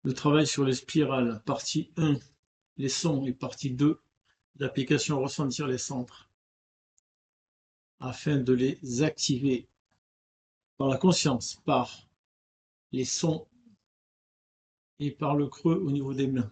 Le travail sur les spirales, partie 1, les sons, et partie 2, l'application ressentir les centres, afin de les activer par la conscience, par les sons et par le creux au niveau des mains.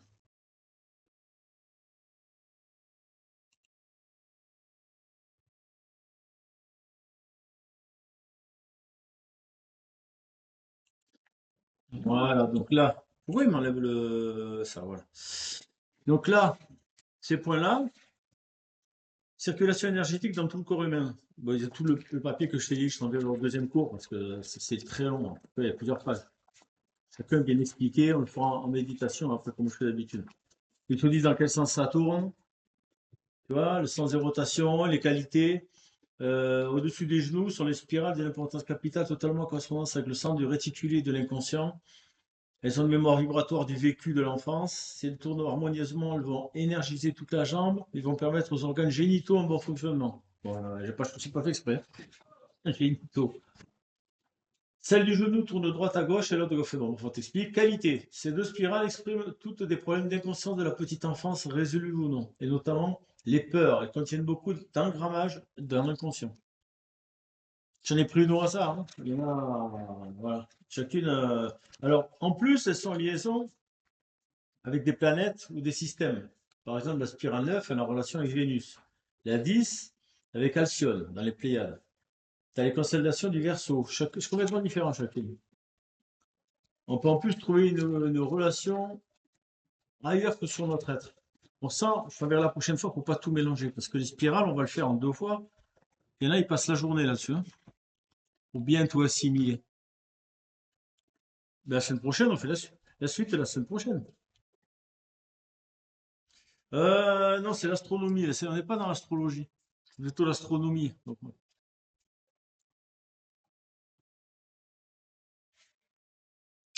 Voilà, donc là, pourquoi il m'enlève ça, voilà. Donc là, ces points-là, circulation énergétique dans tout le corps humain. Bon, il y a tout le papier que je t'ai dit, je t'enverrai au deuxième cours, parce que c'est très long, il y a plusieurs pages. Chacun bien expliqué, on le fera en méditation après, comme je fais d'habitude. Ils te disent dans quel sens ça tourne, tu vois, le sens des rotations, les qualités. Au-dessus des genoux, sur les spirales de l'importance capitale, totalement en correspondance avec le centre du réticulé de l'inconscient. Elles ont une mémoire vibratoire du vécu de l'enfance. Si elles tournent harmonieusement, elles vont énergiser toute la jambe. Ils vont permettre aux organes génitaux un bon fonctionnement. Voilà, je ne suis pas fait exprès. Génitaux. Celle du genou tourne de droite à gauche et l'autre de gauche. Bon, on t'explique. Qualité. Ces deux spirales expriment toutes des problèmes d'inconscience de la petite enfance, résolus ou non, et notamment les peurs. Elles contiennent beaucoup d'engrammage dans l'inconscient. J'en ai pris une au hasard, hein. Il y en a, voilà. Chacune. Alors, en plus, elles sont en liaison avec des planètes ou des systèmes. Par exemple, la spirale 9 a une relation avec Vénus. La 10 avec Alcyone, dans les Pléiades. Tu as les constellations du Verseau. C'est complètement différent chacune. On peut en plus trouver une relation ailleurs que sur notre être. Pour ça, je vais vers la prochaine fois pour ne pas tout mélanger. Parce que les spirales, on va le faire en 2 fois. Et là, ils passent la journée là-dessus, hein, pour bien tout assimiler. Ben, la semaine prochaine, on fait la suite de la semaine prochaine. Non, c'est l'astronomie. On n'est pas dans l'astrologie. C'est plutôt l'astronomie. Donc,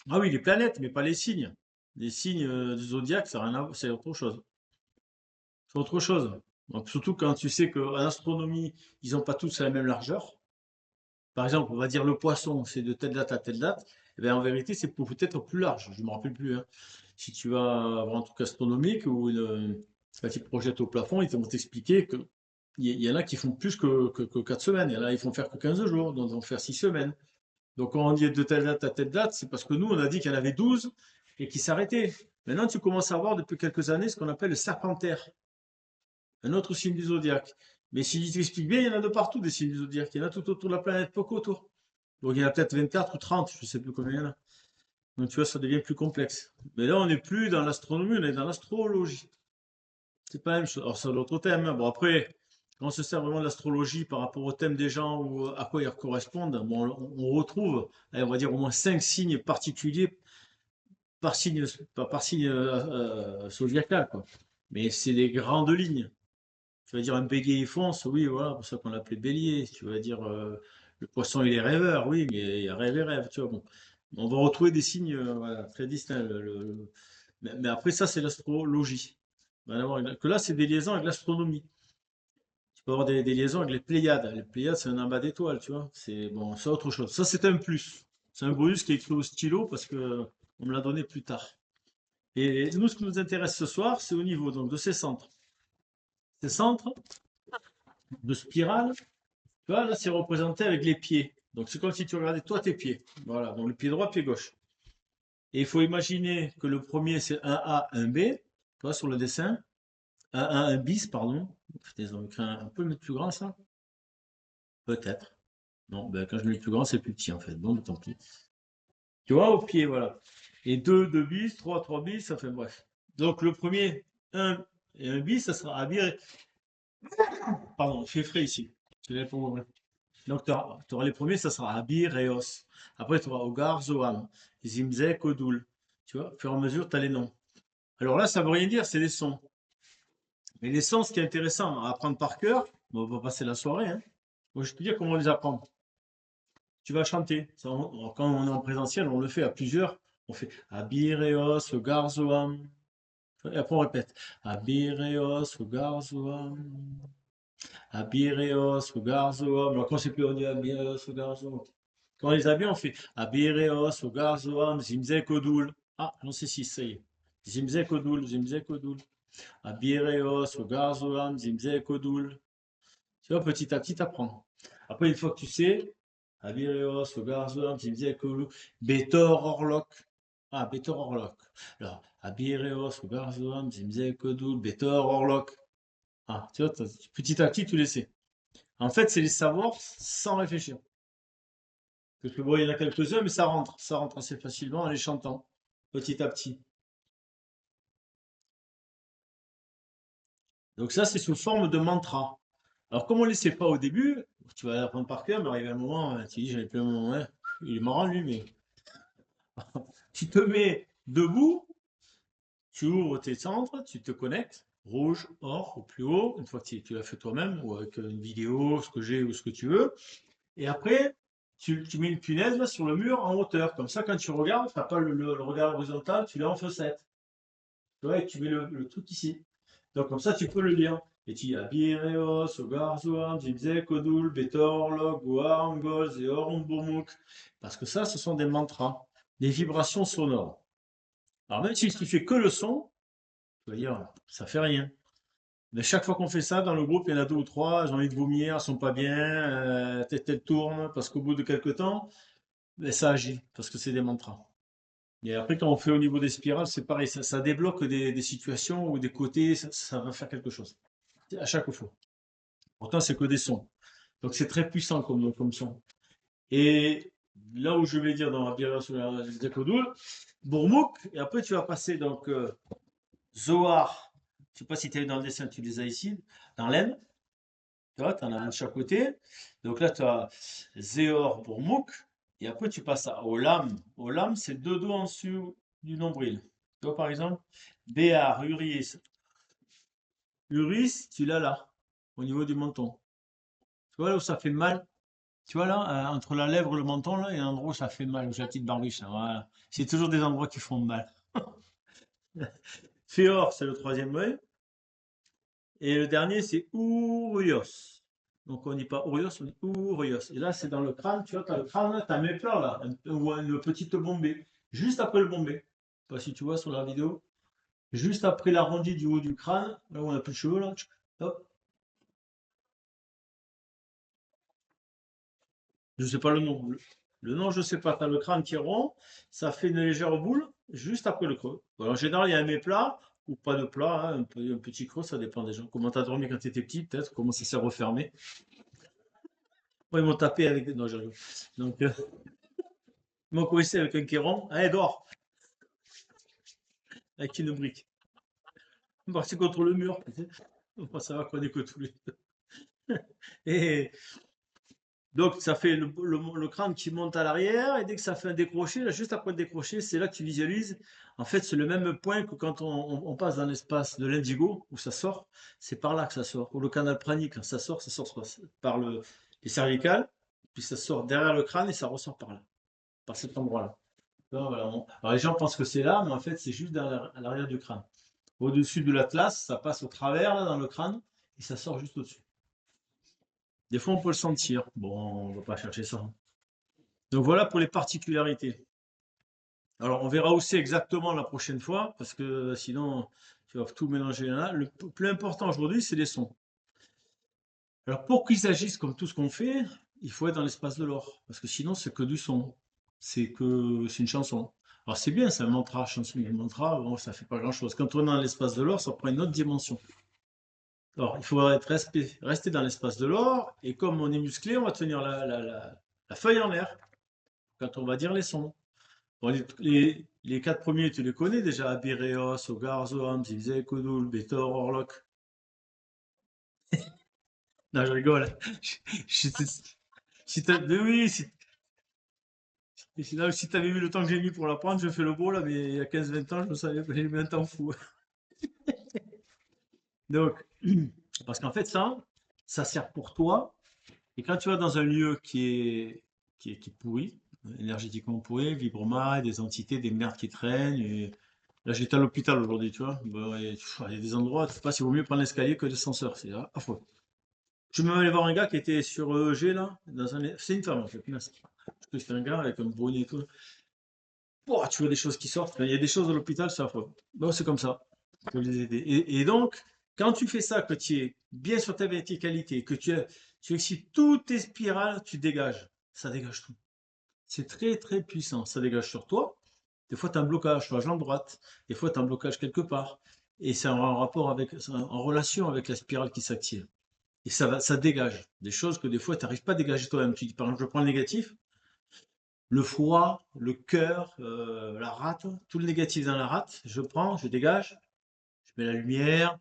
ah oui, les planètes, mais pas les signes. Les signes du zodiaque, ça n'a rien à voir, c'est autre chose. C'est autre chose. Donc, surtout quand tu sais qu'en astronomie, ils n'ont pas tous la même largeur. Par exemple, on va dire le poisson, c'est de telle date à telle date. Eh bien, en vérité, c'est peut-être plus large. Je ne me rappelle plus, hein. Si tu vas avoir un truc astronomique ou quand tu projettes au plafond, ils vont t'expliquer que il y en a qui font plus que 4 semaines. Il y en a, ils vont faire que 15 jours, donc ils vont faire 6 semaines. Donc, quand on dit de telle date à telle date, c'est parce que nous, on a dit qu'il y en avait 12 et qui s'arrêtaient. Maintenant, tu commences à voir depuis quelques années ce qu'on appelle le serpentaire, un autre signe du zodiaque. Mais si tu expliques bien, il y en a de partout des signes du zodiaque. Il y en a tout autour de la planète, peu autour. Donc, il y en a peut-être 24 ou 30, je ne sais plus combien il y en a. Donc, tu vois, ça devient plus complexe. Mais là, on n'est plus dans l'astronomie, on est dans l'astrologie. C'est pas la même chose. Alors, c'est l'autre thème, hein. Bon, après, quand on se sert vraiment de l'astrologie par rapport au thème des gens ou à quoi ils correspondent, bon, on retrouve, allez, on va dire, au moins 5 signes particuliers par signe zodiacal, quoi. Mais c'est des grandes lignes. Tu vas dire un bélier il fonce, oui, voilà, pour ça qu'on l'appelait bélier. Tu vas dire le poisson il est rêveur, oui, mais il y a rêve et rêve, tu vois. Bon. On va retrouver des signes voilà, très distincts. Mais après, ça, c'est l'astrologie. Que là, c'est des liaisons avec l'astronomie. Tu peux avoir des liaisons avec les Pléiades. Les Pléiades, c'est un amas d'étoiles, tu vois. C'est bon, c'est autre chose. Ça, c'est un plus. C'est un bonus qui est écrit au stylo parce que on me l'a donné plus tard. Et nous, ce qui nous intéresse ce soir, c'est au niveau donc, de ces centres. Ces centres de spirale, tu vois, là, c'est représenté avec les pieds. Donc, c'est comme si tu regardais toi tes pieds. Voilà, donc le pied droit, pied gauche. Et il faut imaginer que le premier, c'est un A, un B, tu vois, sur le dessin. Un A, un bis, pardon. Ils ont écrit un peu le plus grand, ça. Peut-être. Non, ben, quand je mets le plus grand, c'est plus petit, en fait. Donc, tant pis. Tu vois, au pied, voilà. Et 2, 2 bis, 3, 3 bis, ça fait bref. Donc, le premier, un et un bis, ça sera habillé. Pardon, il fait frais ici. C'est pour ouvrir. Donc, tu auras les premiers, ça sera Abir et Os. Après, tu auras Ogar, Zoam, Zimzek, Odoul. Tu vois, au fur et à mesure, tu as les noms. Alors là, ça ne veut rien dire, c'est les sons. Mais les sons, ce qui est intéressant à apprendre par cœur, bon, on va passer la soirée, hein. Moi, je peux dire comment les apprendre. Tu vas chanter. Ça, quand on est en présentiel, on le fait à plusieurs. On fait Abireos, Ogar, Zoam. Et après, on répète Abireos, Ogar, Zoam. Abireos, Ogar, Zoam. Alors, quand c'est plus, on dit Abireos, Ogar, Zoam. Quand on les a bien, on fait Abireos, Ogar, Zoam, Zimzek, Odoul. Ah, j'en sais 6, ça y est. Zimzek Odoul, Zimzek Odoul. Abireos, Ogarzoam, Zimzek Odoul. Tu vois, petit à petit, t'apprends. Après, une fois que tu sais, Abireos, Ogarzoam, Zimzek Odoul, Betor Orlok. Ah, Betor Orlok. Alors, Abireos, Ogarzoam, Zimzek Odoul, Betor Orlok. Ah, tu vois, petit à petit, tu les sais. En fait, c'est les savoirs sans réfléchir. Parce que bon, il y en a quelques-uns, mais ça rentre assez facilement en les chantant, petit à petit. Donc ça, c'est sous forme de mantra. Alors, comme on ne les sait pas au début, tu vas l'apprendre par cœur, mais arrivé un moment, tu dis, j'avais plus un moment, ouais, il est marrant lui, mais tu te mets debout, tu ouvres tes centres, tu te connectes, rouge, or, au plus haut, une fois que tu l'as fait toi-même, ou avec une vidéo, ce que j'ai, ou ce que tu veux. Et après, tu mets une punaise là, sur le mur en hauteur. Comme ça, quand tu regardes, tu n'as pas le regard horizontal, tu l'as en faussette. Tu vois, et tu mets le truc ici. Donc comme ça, tu peux le lire. Et tu dis Abireos, Ogarzoam, Zimzek, Odul, Betor, Log, Guam, Gol, Zeor, Burmuk. Parce que ça, ce sont des mantras, des vibrations sonores. Alors même si tu fais que le son, tu vas dire, ça fait rien. Mais chaque fois qu'on fait ça, dans le groupe, il y en a deux ou trois, j'ai envie de vomir, elles sont pas bien, tête tourne, parce qu'au bout de quelques temps, ben, ça agit, parce que c'est des mantras. Et après, quand on fait au niveau des spirales, c'est pareil, ça débloque des situations ou des côtés, ça va faire quelque chose. À chaque fois. Pourtant, c'est que des sons. Donc, c'est très puissant comme son. Et là où je vais dire dans la bière sur la Zekodoul, Bourmouk, et après, tu vas passer donc Zohar. Je sais pas si tu as vu dans le dessin, tu les as ici, dans l'Aisne. Tu vois, tu en as un de chaque côté. Donc là, tu as Zéor Bourmouk. Et après, tu passes à Olam. Olam, c'est deux doigts en dessous du nombril. Tu vois, par exemple, Béar, Uris. Uris, tu l'as là, au niveau du menton. Tu vois là où ça fait mal? Tu vois là, entre la lèvre et le menton, là, il y a un endroit où ça fait mal, où j'ai la petite barbiche, là, voilà. C'est toujours des endroits qui font mal. Féor, c'est le troisième œil. Et le dernier, c'est Ourios. Donc on ne dit pas Ourios, on dit Ourios. Et là, c'est dans le crâne, tu vois, tu as le crâne, là, tu as mes pleurs, là, ou une petite bombée. Juste après le bombé. Je sais pas si tu vois sur la vidéo. Juste après l'arrondi du haut du crâne, là où on n'a plus de cheveux, là. Hop. Je sais pas le nom. Le nom, je sais pas. Tu as le crâne qui est rond, ça fait une légère boule juste après le creux. Bon, en général, il y a un méplat ou pas de plat, hein, un petit creux, ça dépend des gens. Comment tu as dormi quand tu étais petit, peut-être, comment ça s'est refermé. Moi, ils m'ont tapé avec des. Non, je rigole. Donc, ils m'ont coincé avec un kéron. Allez, dehors, avec une brique. On est parti contre le mur. Tu sais. On va savoir qu'on est que tous les deux. Et donc, ça fait le crâne qui monte à l'arrière, et dès que ça fait un décroché, là, juste après le décroché, c'est là que tu visualises. En fait, c'est le même point que quand on passe dans l'espace de l'indigo, où ça sort, c'est par là que ça sort. Ou le canal pranique, quand ça sort par les cervicales, puis ça sort derrière le crâne et ça ressort par là, par cet endroit-là. Donc, voilà, alors, les gens pensent que c'est là, mais en fait, c'est juste à l'arrière du crâne. Au-dessus de l'atlas, ça passe au travers, là, dans le crâne, et ça sort juste au-dessus. Des fois, on peut le sentir. Bon, on ne va pas chercher ça. Donc voilà pour les particularités. Alors on verra aussi exactement la prochaine fois, parce que sinon tu vas tout mélanger là. Le plus important aujourd'hui, c'est les sons. Alors pour qu'ils agissent comme tout ce qu'on fait, il faut être dans l'espace de l'or, parce que sinon c'est que du son. C'est une chanson. Alors c'est bien, c'est un mantra, chanson, mais un mantra, bon, ça fait pas grand-chose. Quand on est dans l'espace de l'or, ça prend une autre dimension. Alors il faut rester dans l'espace de l'or, et comme on est musclé, on va tenir la feuille en l'air quand on va dire les sons. Bon, les quatre premiers, tu les connais déjà, Abireos, Ogar, Zoam, Zilzek, Odul, Betor, Orlok. Non, je rigole. Je- mais oui, si t'avais vu le temps que j'ai mis pour l'apprendre, je fais le beau là, mais il y a 15-20 ans, je ne savais pas, j'ai mis un temps fou. Donc, parce qu'en fait, ça sert pour toi. Et quand tu vas dans un lieu qui est pourri, énergétiquement pourri, vibromat, des entités, des merdes qui traînent, et là, j'étais à l'hôpital aujourd'hui, tu vois. Bon, et, il y a des endroits, tu sais pas, il vaut mieux prendre l'escalier que l'ascenseur, c'est affreux. Je me allé voir un gars qui était sur EEG, là, c'est une femme en fait, mince. Parce que c'était un gars avec un bonnet et tout. pouah, tu vois des choses qui sortent. Il y a des choses à l'hôpital, c'est affreux. Bon, c'est comme ça. Faut les aider. Et donc, quand tu fais ça, que tu es bien sur ta verticalité, que tu excites toutes tes spirales, tu dégages. Ça dégage tout. C'est très, très puissant. Ça dégage sur toi. Des fois, tu as un blocage sur la jambe droite. Des fois, tu as un blocage quelque part. Et c'est en rapport avec, en relation avec la spirale qui s'active. Et ça dégage des choses que des fois, tu n'arrives pas à dégager toi-même. Tu dis, par exemple, je prends le négatif, le foie, le cœur, la rate, tout le négatif dans la rate, je prends, je dégage, je mets la lumière,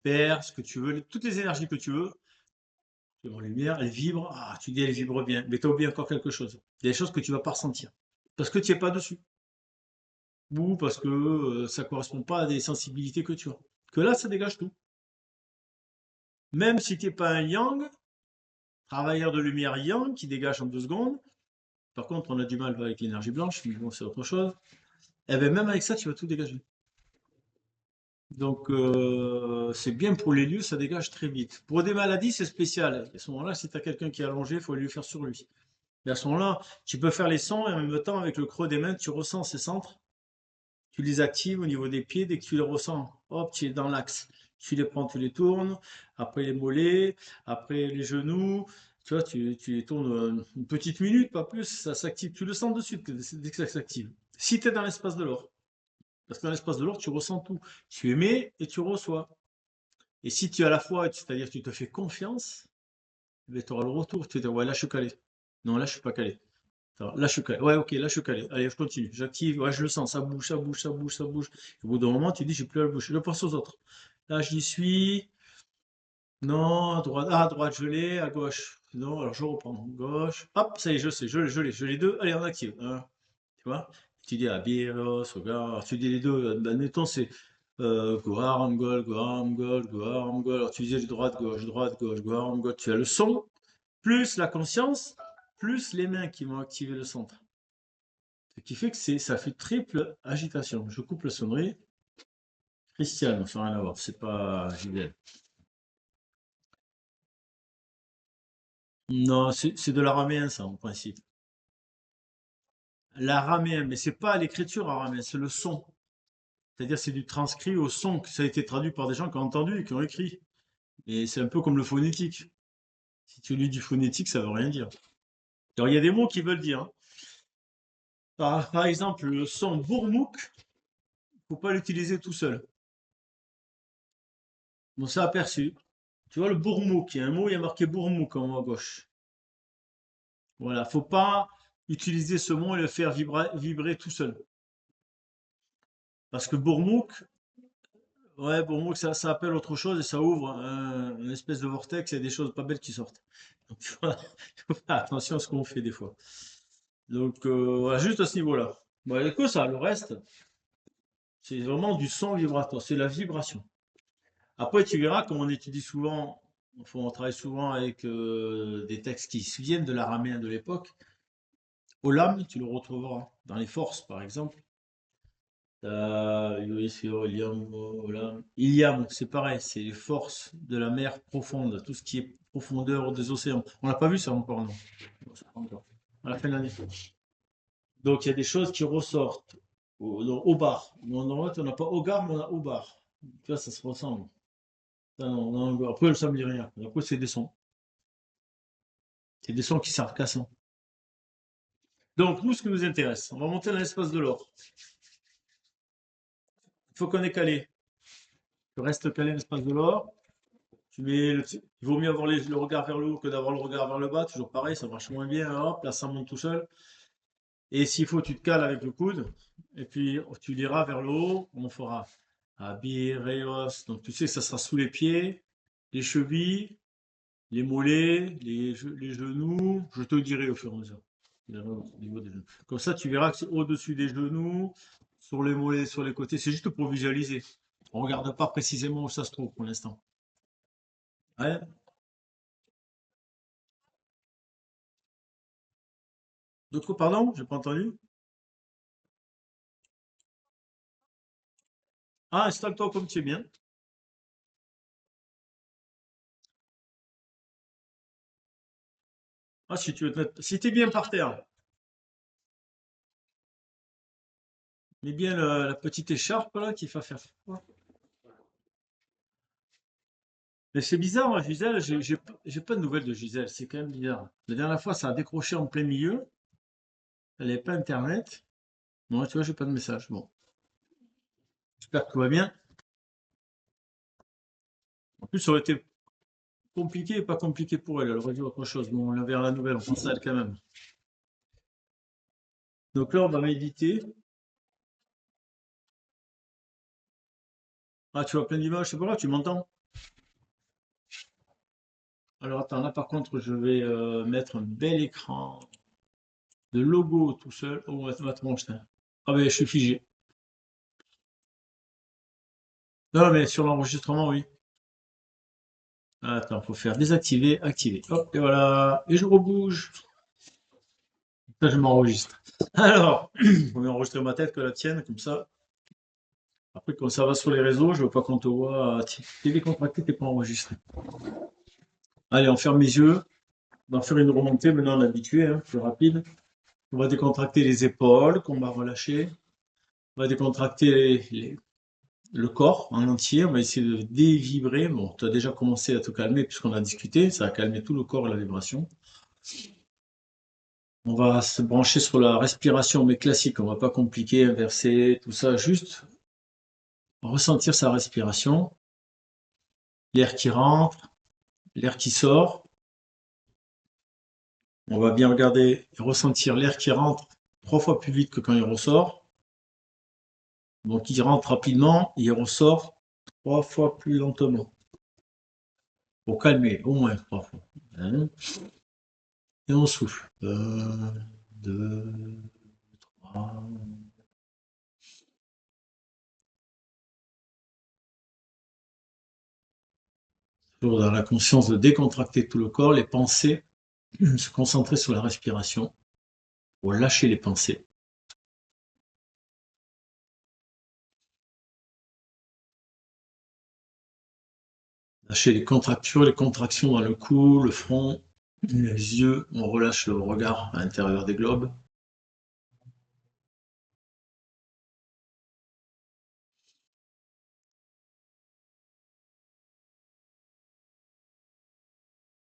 perds, ce que tu veux, toutes les énergies que tu veux, tu mets en lumière, elle vibre, ah, tu dis elle vibre bien, mais tu as oublié encore quelque chose. Il y a des choses que tu vas pas ressentir, parce que tu n'es pas dessus, ou parce que ça correspond pas à des sensibilités que tu as. Que là, ça dégage tout. Même si tu n'es pas un yang, travailleur de lumière yang, qui dégage en 2 secondes, par contre, on a du mal avec l'énergie blanche, mais bon, c'est autre chose. Et bien, même avec ça, tu vas tout dégager. Donc, c'est bien pour les lieux, ça dégage très vite. Pour des maladies, c'est spécial. À ce moment-là, si tu as quelqu'un qui est allongé, il faut lui faire sur lui. Et à ce moment-là, tu peux faire les sons et en même temps, avec le creux des mains, tu ressens ces centres, tu les actives au niveau des pieds. Dès que tu les ressens, hop, tu es dans l'axe. Tu les prends, tu les tournes. Après les mollets, après les genoux. Tu vois, tu les tournes une petite minute, pas plus. Ça s'active. Tu le sens de suite dès que ça s'active. Si tu es dans l'espace de l'or. Parce que dans l'espace de l'or, tu ressens tout. Tu émets et tu reçois. Et si tu as la foi, c'est-à-dire que tu te fais confiance, tu auras le retour. Tu vas dire, ouais, là, je suis calé. Non, là, je suis pas calé. Là, je suis calé. Ouais, ok, là, je suis calé. Allez, je continue. J'active. Ouais, je le sens. Ça bouge, ça bouge, ça bouge, ça bouge. Et au bout d'un moment, tu dis, j'ai plus à le bouger. Je pense aux autres. Là, j'y suis. Non, à droite. Ah, à droite, je l'ai. À gauche. Non, alors je reprends. Gauche. Hop, ça y est, je sais. Je l'ai. Je l'ai deux. Allez, on active. Tu vois? Tu dis Abiros, alors tu dis les deux, admettons c'est go arm goal, go arm goal, go arm goal. Alors tu disais droite, gauche, go arm goal. Tu as le son, plus la conscience, plus les mains qui vont activer le centre. Ce qui fait que ça fait triple agitation. Je coupe la sonnerie. Christiane, ça n'a rien à voir, c'est pas JBL. Non, c'est de l'araméen ça en principe. L'araméen, mais c'est pas l'écriture araméen, c'est le son. C'est-à-dire c'est du transcrit au son, que ça a été traduit par des gens qui ont entendu et qui ont écrit. Et c'est un peu comme le phonétique. Si tu lis du phonétique, ça veut rien dire. Alors, il y a des mots qui veulent dire, hein. Par exemple, le son bourmouk, faut pas l'utiliser tout seul. Bon, c'est aperçu. Tu vois, le bourmouk, il y a un mot, il y a marqué bourmouk en haut à gauche. Voilà, faut pas utiliser ce mot et le faire vibrer tout seul. Parce que bourmouk, ouais, bourmouk, ça appelle autre chose et ça ouvre une espèce de vortex et des choses pas belles qui sortent. Donc, faut faire attention à ce qu'on fait des fois. Donc, voilà, juste à ce niveau-là. Bon, et que ça, le reste, c'est vraiment du son vibratoire, c'est la vibration. Après, tu verras, comme on étudie souvent, enfin, on travaille souvent avec des textes qui viennent de l'araméen de l'époque. Olam, tu le retrouveras dans les forces, par exemple. Olam. Iliam, c'est pareil, c'est les forces de la mer profonde, tout ce qui est profondeur des océans. On n'a pas vu ça encore, non? Non, c'est pas encore. À la fin de l'année. Donc, il y a des choses qui ressortent au bar. Non, non, on n'a pas au gar, mais on a au bar. Tu vois, ça se ressemble. Ça, non, non, après, ça me dit rien. Après, c'est des sons. C'est des sons qui servent qu'à ça. Donc, nous, ce qui nous intéresse, on va monter dans l'espace de l'or. Il faut qu'on est calé. Tu restes calé dans l'espace de l'or. Il vaut mieux avoir le regard vers le haut que d'avoir le regard vers le bas. Toujours pareil, ça marche moins bien. Hop, là, ça monte tout seul. Et s'il faut, tu te cales avec le coude. Et puis, tu liras vers le haut. On fera Abireos. Donc, tu sais que ça sera sous les pieds, les chevilles, les mollets, les genoux. Je te dirai au fur et à mesure. Au niveau des genoux. Comme ça, tu verras que c'est au-dessus des genoux, sur les mollets, sur les côtés. C'est juste pour visualiser. On ne regarde pas précisément où ça se trouve pour l'instant. Ouais. D'autres, pardon? J'ai pas entendu. Ah, installe-toi comme tu es bien. Ah, si tu veux te mettre... Si tu es bien par terre. Mets bien la petite écharpe là qui va faire froid. Mais c'est bizarre, moi, Gisèle, j'ai pas de nouvelles de Gisèle, c'est quand même bizarre. La dernière fois, ça a décroché en plein milieu, elle n'avait pas internet. Moi, tu vois, j'ai pas de message. Bon, j'espère que tout va bien. En plus, ça aurait été compliqué et pas compliqué pour elle, elle aurait dit autre chose. Bon, on verra la nouvelle, on pense à elle quand même. Donc là, on va méditer. Ah, tu vois plein d'images, c'est pas grave, tu m'entends? Alors attends, là par contre, je vais mettre un bel écran de logo tout seul. Oh, ma tronche, là. Ah ben, je suis figé. Non, mais sur l'enregistrement, oui. Attends, faut faire désactiver, activer. Hop, et voilà. Et je rebouge. Ça, je m'enregistre. Alors, on va enregistrer ma tête que la tienne, comme ça. Après, quand ça va sur les réseaux, je veux pas qu'on te voit. T'es décontracté, t'es pas enregistré. Allez, on ferme les yeux. On va faire une remontée, maintenant on est habitué, hein, plus rapide. On va décontracter les épaules, qu'on va relâcher. On va décontracter le corps en entier. On va essayer de dévibrer. Bon, tu as déjà commencé à te calmer puisqu'on a discuté. Ça a calmé tout le corps et la vibration. On va se brancher sur la respiration, mais classique. On va pas compliquer, inverser, tout ça. Juste ressentir sa respiration. L'air qui rentre, l'air qui sort. On va bien regarder et ressentir l'air qui rentre 3 fois plus vite que quand il ressort. Donc il rentre rapidement, il ressort 3 fois plus lentement. Pour calmer, au moins 3 fois. Hein. Et on souffle. 2, 3. Toujours dans la conscience de décontracter tout le corps, les pensées, se concentrer sur la respiration, pour lâcher les pensées. Lâcher les contractures, les contractions dans le cou, le front, les yeux. On relâche le regard à l'intérieur des globes.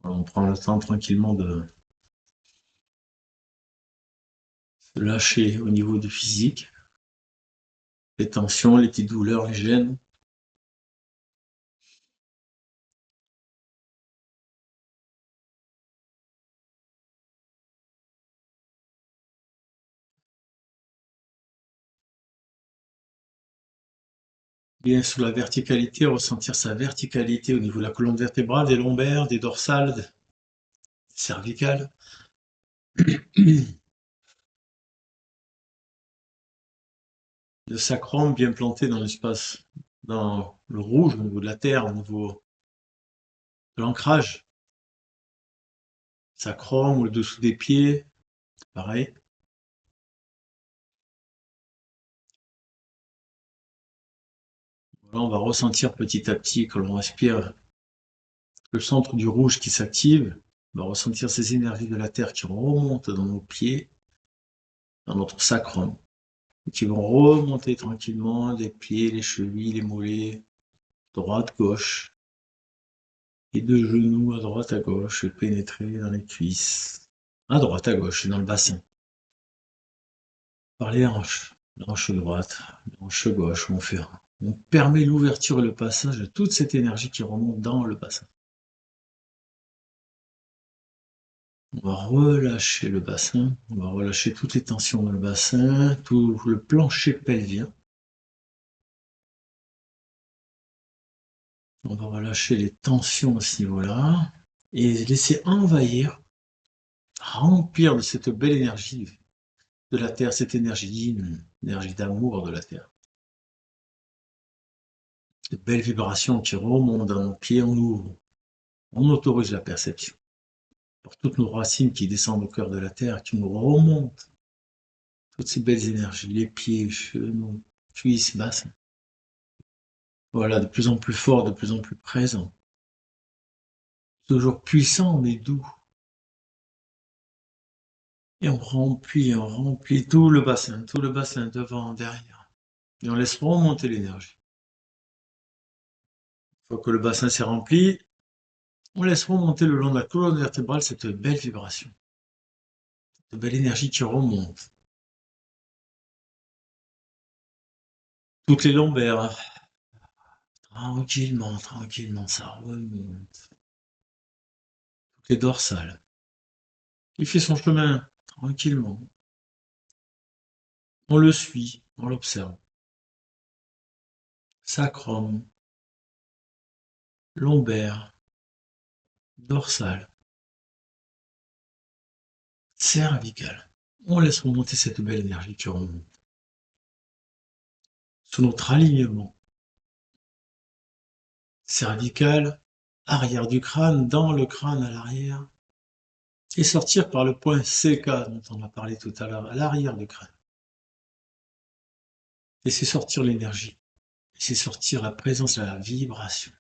On prend le temps tranquillement de se lâcher au niveau du physique, les tensions, les petites douleurs, les gênes. Bien sur la verticalité, ressentir sa verticalité au niveau de la colonne vertébrale, des lombaires, des dorsales, des cervicales. Le sacrum bien planté dans l'espace, dans le rouge au niveau de la terre, au niveau de l'ancrage. Sacrum ou le dessous des pieds, pareil. Là, on va ressentir petit à petit quand l'on respire le centre du rouge qui s'active. On va ressentir ces énergies de la terre qui remontent dans nos pieds, dans notre sacrum, qui vont remonter tranquillement les pieds, les chevilles, les mollets, droite, gauche, les deux genoux à droite, à gauche, et pénétrer dans les cuisses, à droite, à gauche, et dans le bassin. Par les hanches droite, hanche gauche, on permet l'ouverture et le passage de toute cette énergie qui remonte dans le bassin. On va relâcher le bassin, on va relâcher toutes les tensions dans le bassin, tout le plancher pelvien. On va relâcher les tensions à ce niveau-là et laisser envahir, remplir de cette belle énergie de la terre, cette énergie d'amour de la terre. De belles vibrations qui remontent dans nos pieds, on ouvre, on autorise la perception. Pour toutes nos racines qui descendent au cœur de la terre, qui nous remontent, toutes ces belles énergies, les pieds, les genoux, cuisses, bassin. Voilà, de plus en plus fort, de plus en plus présent. Toujours puissant, mais doux. Et on remplit tout le bassin, devant, derrière. Et on laisse remonter l'énergie. Une fois que le bassin s'est rempli, on laisse remonter le long de la colonne vertébrale cette belle vibration, cette belle énergie qui remonte. Toutes les lombaires, tranquillement, tranquillement, ça remonte. Toutes les dorsales. Il fait son chemin, tranquillement. On le suit, on l'observe. Sacrum, lombaire, dorsale, cervicale. On laisse remonter cette belle énergie qui remonte. Sous notre alignement. Cervicale, arrière du crâne, dans le crâne à l'arrière. Et sortir par le point CK dont on a parlé tout à l'heure, à l'arrière du crâne. Laissez sortir l'énergie. Laissez sortir la présence, la vibration.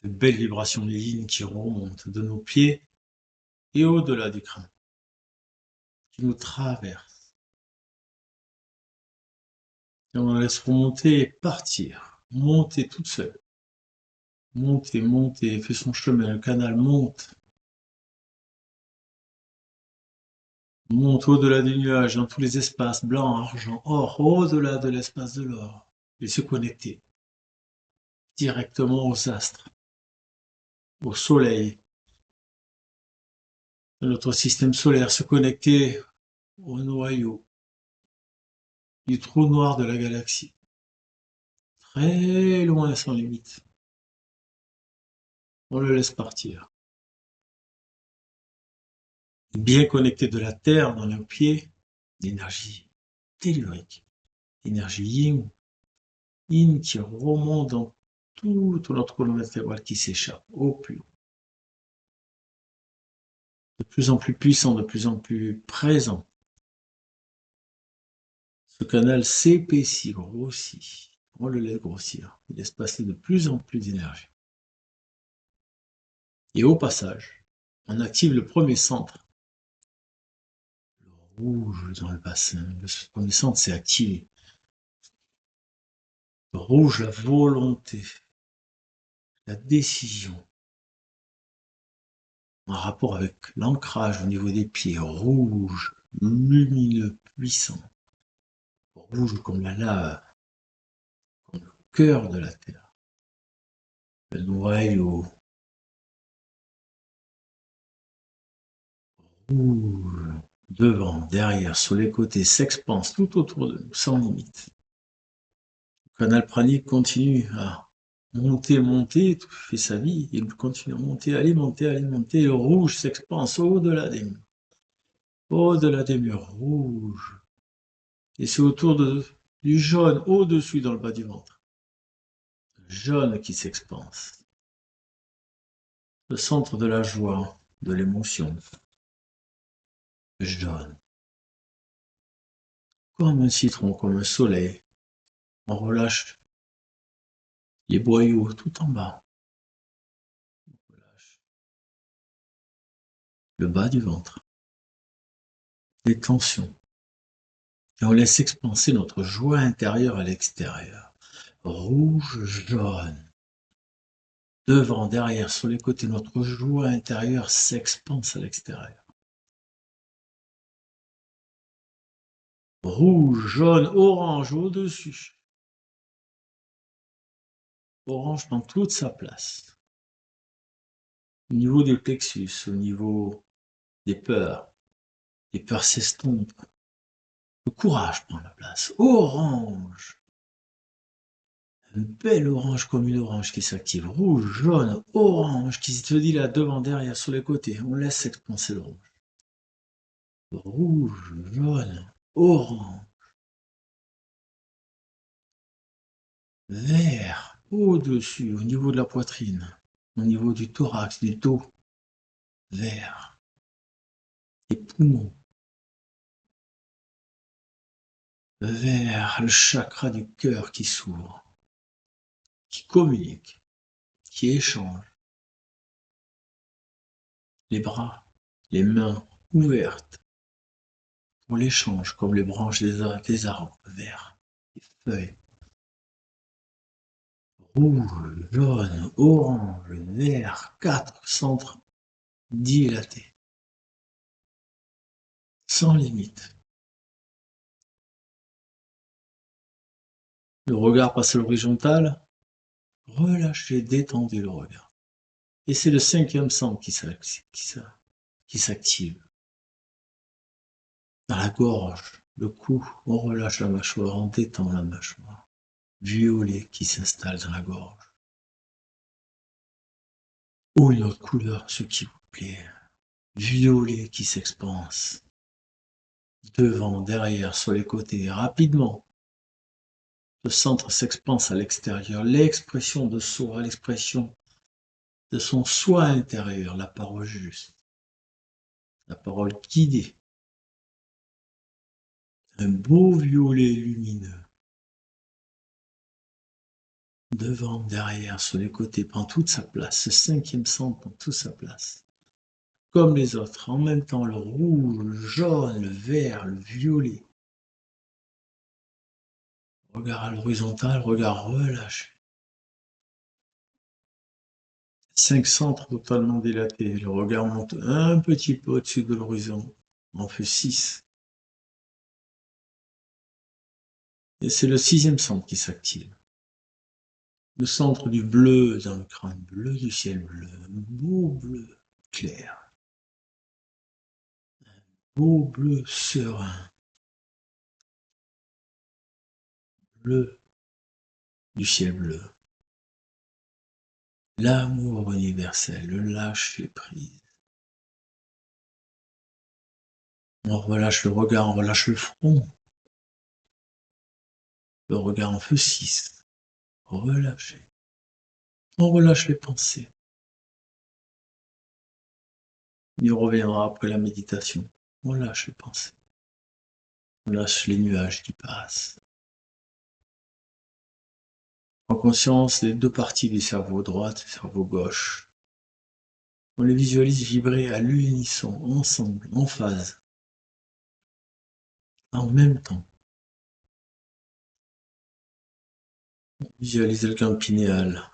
De belles vibrations de lignes qui remontent de nos pieds et au-delà du crâne, qui nous traversent. Et on la laisse remonter et partir, monter toute seule. Monter, monter, fait son chemin, le canal monte. Monte au-delà des nuages, dans tous les espaces, blanc, argent, or, au-delà de l'espace de l'or, et se connecter directement aux astres, au soleil, de notre système solaire, se connecter au noyau du trou noir de la galaxie, très loin sans limite. On le laisse partir. Bien connecté de la Terre dans nos pieds, l'énergie tellurique, l'énergie yin qui remonte dans toute notre colonne vertébrale qui s'échappe au plus haut. De plus en plus puissant, de plus en plus présent. Ce canal s'épaissit, grossit. On le laisse grossir. Il laisse passer de plus en plus d'énergie. Et au passage, on active le premier centre. Le rouge dans le bassin. Le premier centre s'est activé. Le rouge, la volonté, la décision. En rapport avec l'ancrage au niveau des pieds. Rouge, lumineux, puissant. Rouge comme la lave, comme le cœur de la terre. Le noyau. Rouge. Devant, derrière, sur les côtés, s'expanse tout autour de nous, sans limite. Le canal pranique continue à monter, monter, tout fait sa vie, il continue à monter, alimenter, le rouge s'expanse au-delà des murs, rouge. Et c'est autour du jaune, au-dessus, dans le bas du ventre. Le jaune qui s'expanse. Le centre de la joie, de l'émotion. Le jaune. Comme un citron, comme un soleil. On relâche les boyaux tout en bas. On relâche le bas du ventre. Les tensions. Et on laisse expanser notre joie intérieure à l'extérieur. Rouge, jaune. Devant, derrière, sur les côtés, notre joie intérieure s'expanse à l'extérieur. Rouge, jaune, orange au-dessus. Orange prend toute sa place. Au niveau des plexus, au niveau des peurs s'estompent. Le courage prend la place. Orange. Une belle orange comme une orange qui s'active. Rouge, jaune, orange qui se dit là devant, derrière, sur les côtés. On laisse s'expanser le rouge. Rouge, jaune, orange. Vert, au-dessus, au niveau de la poitrine, au niveau du thorax, du dos. Vert. Les poumons. Vert, le chakra du cœur qui s'ouvre, qui communique, qui échange. Les bras, les mains ouvertes On les change comme les branches des arbres verts, les feuilles. Rouge, jaune, orange, vert, 4 centres dilatés, sans limite. Le regard passe à l'horizontale, relâchez, détendez le regard. Et c'est le 5e centre qui s'active. Dans la gorge, le cou, on relâche la mâchoire, on détend la mâchoire. Violet qui s'installe dans la gorge. Ou une autre couleur, ce qui vous plaît. Violet qui s'expanse. Devant, derrière, sur les côtés, rapidement. Le centre s'expanse à l'extérieur. L'expression de soi, l'expression de son soi intérieur, la parole juste. La parole guidée. Un beau violet lumineux. Devant, derrière, sur les côtés, prend toute sa place. Ce 5e centre prend toute sa place. Comme les autres, en même temps le rouge, le jaune, le vert, le violet. Regard à l'horizontale, regard relâché. 5 centres totalement dilatés. Le regard monte un petit peu au-dessus de l'horizon. On fait 6. Et c'est le 6e centre qui s'active. Le centre du bleu dans le crâne, bleu du ciel bleu, un beau bleu clair, beau bleu serein, bleu du ciel bleu. L'amour universel, le lâcher prise. On relâche le regard, on relâche le front. Le regard en fait 6. Relâchez. On relâche les pensées. Il y reviendra après la méditation. On lâche les pensées. On lâche les nuages qui passent. En conscience, les 2 parties du cerveau droite et du cerveau gauche. On les visualise vibrer à l'unisson, ensemble, en phase, en même temps. On visualise le gland pinéal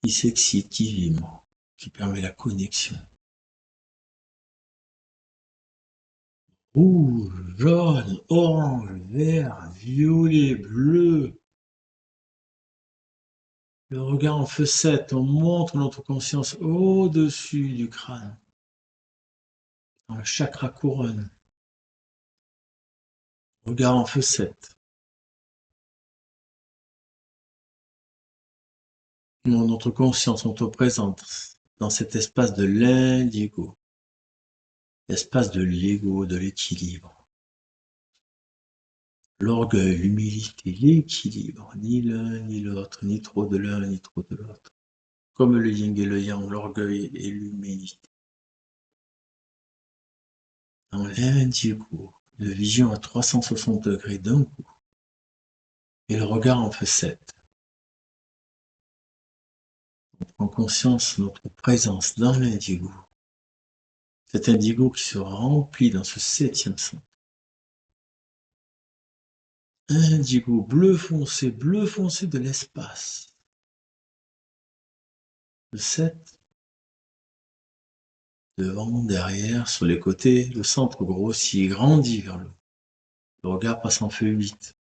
qui s'excite, qui vibre, qui permet la connexion. Rouge, jaune, orange, vert, violet, bleu. Le regard en feu 7, on montre notre conscience au-dessus du crâne, dans le chakra couronne. Regard en feu 7. Notre conscience auto-présente dans cet espace de l'indigo, l'espace de l'ego, de l'équilibre. L'orgueil, l'humilité, l'équilibre, ni l'un ni l'autre, ni trop de l'un ni trop de l'autre. Comme le yin et le yang, l'orgueil et l'humilité. Dans l'indigo, de vision à 360 degrés d'un coup, et le regard en fait 7. On prend conscience de notre présence dans l'indigo. Cet indigo qui se remplit dans ce 7e centre. Indigo, bleu foncé de l'espace. Le 7. Devant, derrière, sur les côtés, le centre grossit, grandit vers le haut. Le regard passe en feu 8.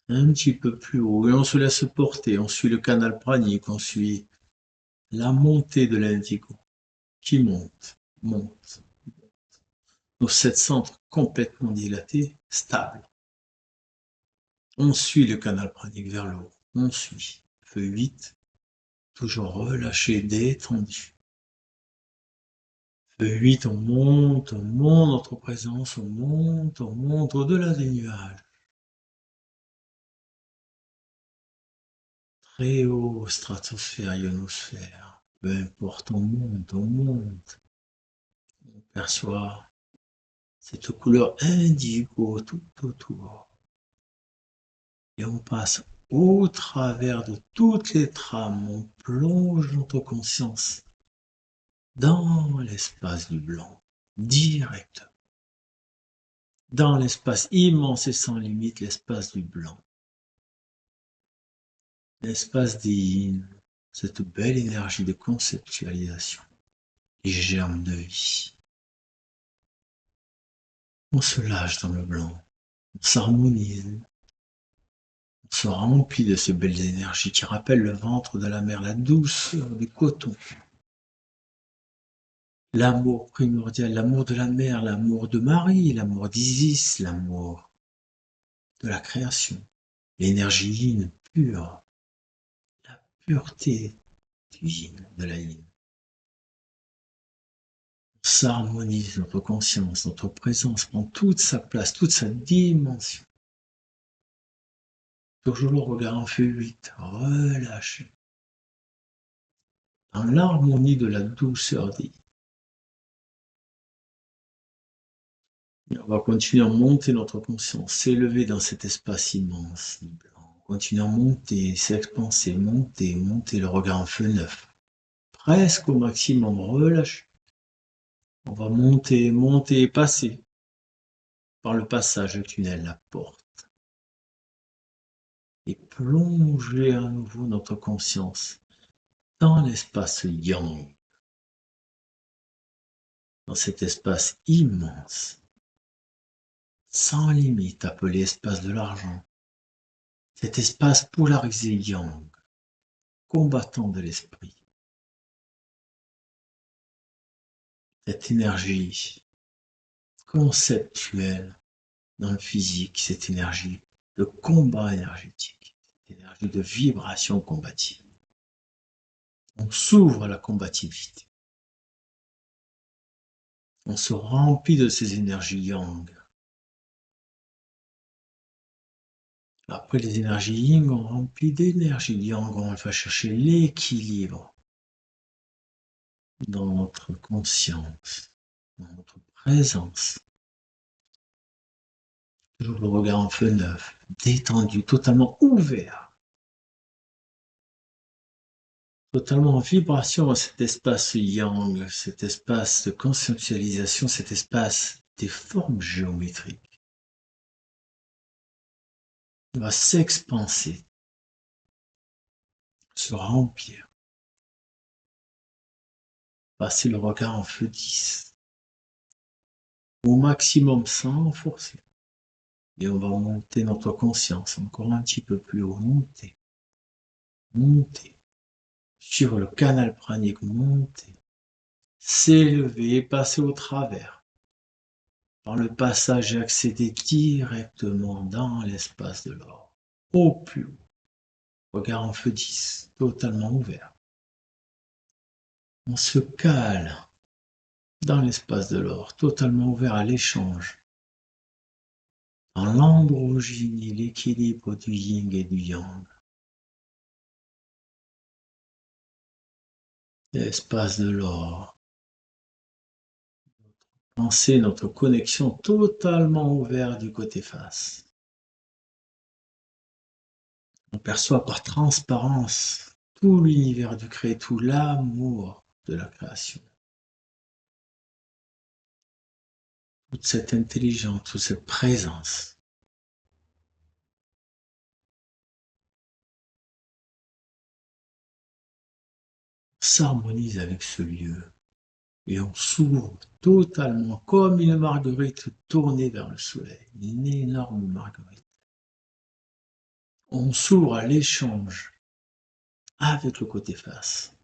Un petit peu plus haut, et on se laisse porter, on suit le canal pranique, on suit la montée de l'indigo, qui monte, monte. Nos 7 centres complètement dilatés, stables. On suit le canal pranique vers le haut, on suit. Feu 8, toujours relâché, détendu. Feu 8, on monte notre présence, on monte au-delà des nuages. Très haut, stratosphère, ionosphère. Peu importe, on monte. On perçoit cette couleur indigo tout autour. Et on passe au travers de toutes les trames, on plonge notre conscience dans l'espace du blanc, direct, dans l'espace immense et sans limite, l'espace du blanc, l'espace des yin, cette belle énergie de conceptualisation, les germes de vie. On se lâche dans le blanc, on s'harmonise, on se remplit de ces belles énergies qui rappellent le ventre de la mer, la douceur du coton, l'amour primordial, l'amour de la mer, l'amour de Marie, l'amour d'Isis, l'amour de la création, l'énergie yin pure, la pureté du yin, de la yin. On s'harmonise, notre conscience, notre présence prend toute sa place, toute sa dimension. Toujours le regard en feu 8, relâché, dans l'harmonie de la douceur des. On va continuer à monter notre conscience, s'élever dans cet espace immense, blanc. Continuer à monter, s'expanser, monter, monter, le regard en feu 9. Presque au maximum, relâché. On va monter, monter, passer par le passage, le tunnel, la porte. Et plonger à nouveau notre conscience dans l'espace yang, dans cet espace immense, sans limite, appelé espace de l'argent. Cet espace polarisé yang, combattant de l'esprit. Cette énergie conceptuelle dans le physique, cette énergie de combat énergétique, cette énergie de vibration combative. On s'ouvre à la combativité. On se remplit de ces énergies yang. Après les énergies yin, on remplit d'énergie yang, on va chercher l'équilibre dans notre conscience, dans notre présence. Toujours le regard en feu 9, détendu, totalement ouvert, totalement en vibration à cet espace yang, cet espace de conceptualisation, cet espace des formes géométriques. On va s'expanser, se remplir, passer le regard en feu 10, au maximum sans forcer. Et on va monter notre conscience encore un petit peu plus haut, monter, monter, sur le canal pranique, monter, s'élever, passer au travers, par le passage et accéder directement dans l'espace de l'or, au plus haut. Regard en feu 10, totalement ouvert. On se cale dans l'espace de l'or, totalement ouvert à l'échange, dans l'androgynie, l'équilibre du yin et du yang. L'espace de l'or. Pensez notre connexion totalement ouverte du côté face. On perçoit par transparence tout l'univers du créé, tout l'amour de la création. Toute cette intelligence, toute cette présence. On s'harmonise avec ce lieu et on s'ouvre totalement comme une marguerite tournée vers le soleil, une énorme marguerite. On s'ouvre à l'échange avec le côté face.